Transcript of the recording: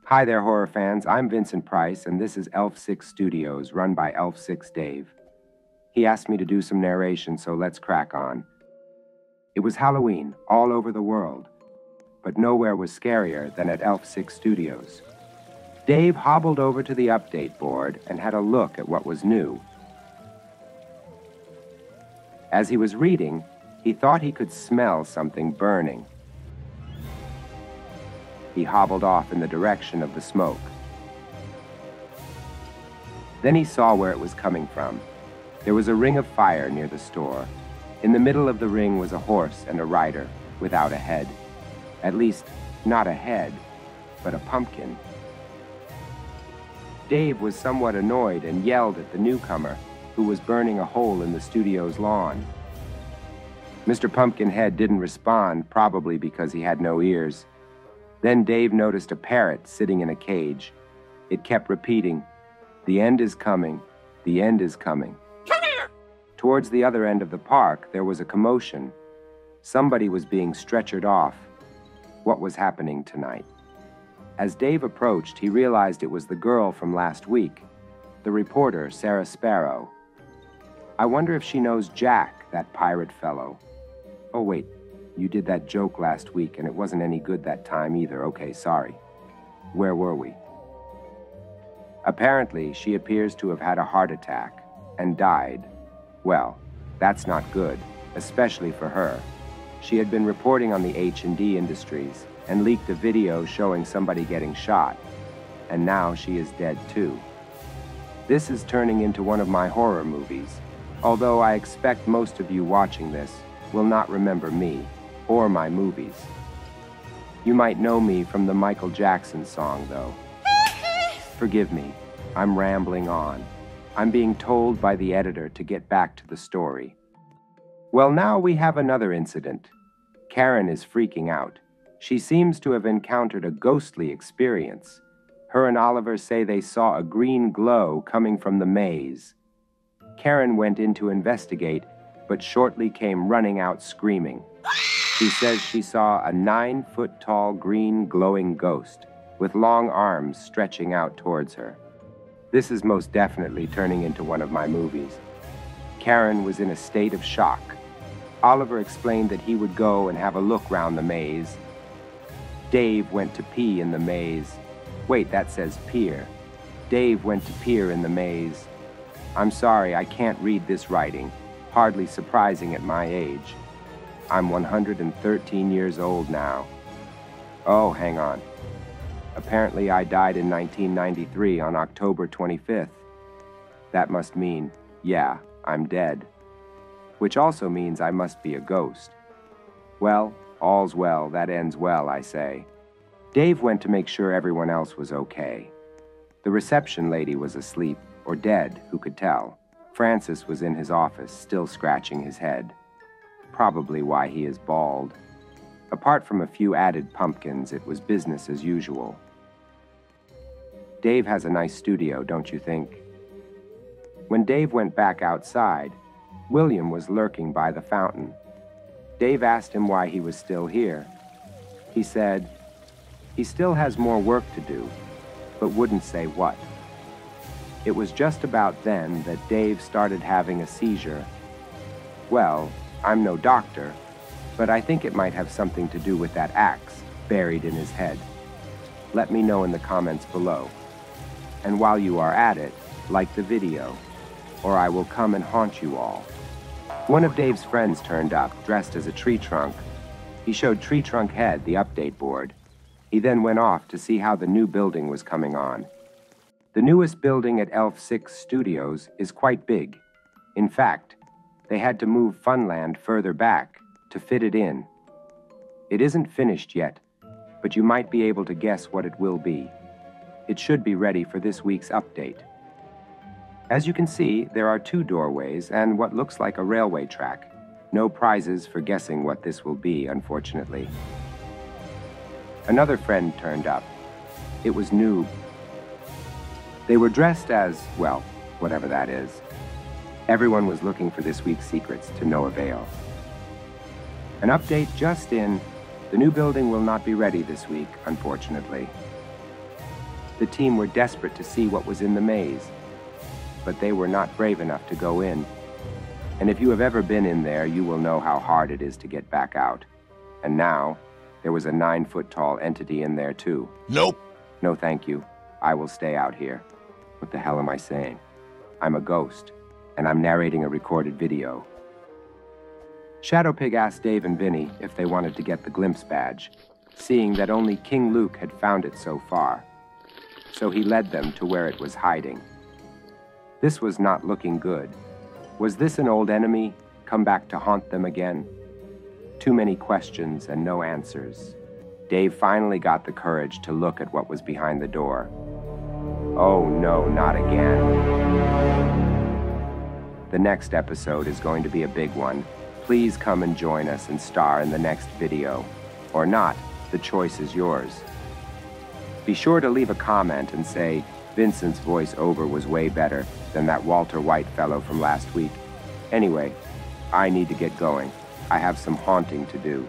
Hi there, horror fans. I'm Vincent Price, and this is Elf 6 Studios, run by Elf 6 Dave. He asked me to do some narration, so let's crack on. It was Halloween all over the world, but nowhere was scarier than at Elf 6 Studios. Dave hobbled over to the update board and had a look at what was new. As he was reading, he thought he could smell something burning. He hobbled off in the direction of the smoke. Then he saw where it was coming from. There was a ring of fire near the store. In the middle of the ring was a horse and a rider without a head. At least, not a head, but a pumpkin. Dave was somewhat annoyed and yelled at the newcomer, who was burning a hole in the studio's lawn. Mr. Pumpkinhead didn't respond, probably because he had no ears. Then Dave noticed a parrot sitting in a cage. It kept repeating, "The end is coming, the end is coming." Come here! Towards the other end of the park, there was a commotion. Somebody was being stretchered off. What was happening tonight? As Dave approached, he realized it was the girl from last week, the reporter, Sarah Sparrow. I wonder if she knows Jack, that pirate fellow. Oh, wait. You did that joke last week, and it wasn't any good that time either. Okay, sorry. Where were we? Apparently, she appears to have had a heart attack and died. Well, that's not good, especially for her. She had been reporting on the H&D Industries and leaked a video showing somebody getting shot, and now she is dead too. This is turning into one of my horror movies, although I expect most of you watching this will not remember me or my movies. You might know me from the Michael Jackson song, though. Forgive me, I'm rambling on. I'm being told by the editor to get back to the story. Well, now we have another incident. Karen is freaking out. She seems to have encountered a ghostly experience. Her and Oliver say they saw a green glow coming from the maze. Karen went in to investigate, but shortly came running out screaming. She says she saw a 9-foot-tall green glowing ghost with long arms stretching out towards her. This is most definitely turning into one of my movies. Karen was in a state of shock. Oliver explained that he would go and have a look round the maze. Dave went to pee in the maze. Wait, that says peer. Dave went to peer in the maze. I'm sorry, I can't read this writing. Hardly surprising at my age. I'm 113 years old now. Oh, hang on. Apparently I died in 1993 on October 25th. That must mean, yeah, I'm dead. Which also means I must be a ghost. Well, all's well, that ends well, I say. Dave went to make sure everyone else was okay. The reception lady was asleep, or dead, who could tell. Francis was in his office, still scratching his head. Probably why he is bald. Apart from a few added pumpkins, it was business as usual. Dave has a nice studio, don't you think? When Dave went back outside, William was lurking by the fountain. Dave asked him why he was still here. He said, he still has more work to do, but wouldn't say what. It was just about then that Dave started having a seizure. Well, I'm no doctor, but I think it might have something to do with that axe buried in his head. Let me know in the comments below. And while you are at it, like the video, or I will come and haunt you all. One of Dave's friends turned up, dressed as a tree trunk. He showed Tree Trunk Head the update board. He then went off to see how the new building was coming on. The newest building at Elf 6 Studios is quite big. In fact, they had to move Funland further back to fit it in. It isn't finished yet, but you might be able to guess what it will be. It should be ready for this week's update. As you can see, there are 2 doorways and what looks like a railway track. No prizes for guessing what this will be, unfortunately. Another friend turned up. It was Noob. They were dressed as, well, whatever that is. Everyone was looking for this week's secrets to no avail. An update just in. The new building will not be ready this week, unfortunately. The team were desperate to see what was in the maze, but they were not brave enough to go in. And if you have ever been in there, you will know how hard it is to get back out. And now, there was a 9-foot-tall entity in there too. Nope. No, thank you. I will stay out here. What the hell am I saying? I'm a ghost, and I'm narrating a recorded video. Shadowpig asked Dave and Vinny if they wanted to get the glimpse badge, seeing that only King Luke had found it so far. So he led them to where it was hiding. This was not looking good. Was this an old enemy, come back to haunt them again? Too many questions and no answers. Dave finally got the courage to look at what was behind the door. Oh no, not again. The next episode is going to be a big one. Please come and join us and star in the next video. Or not, the choice is yours. Be sure to leave a comment and say, Vincent's voiceover was way better than that Walter White fellow from last week. Anyway, I need to get going. I have some haunting to do.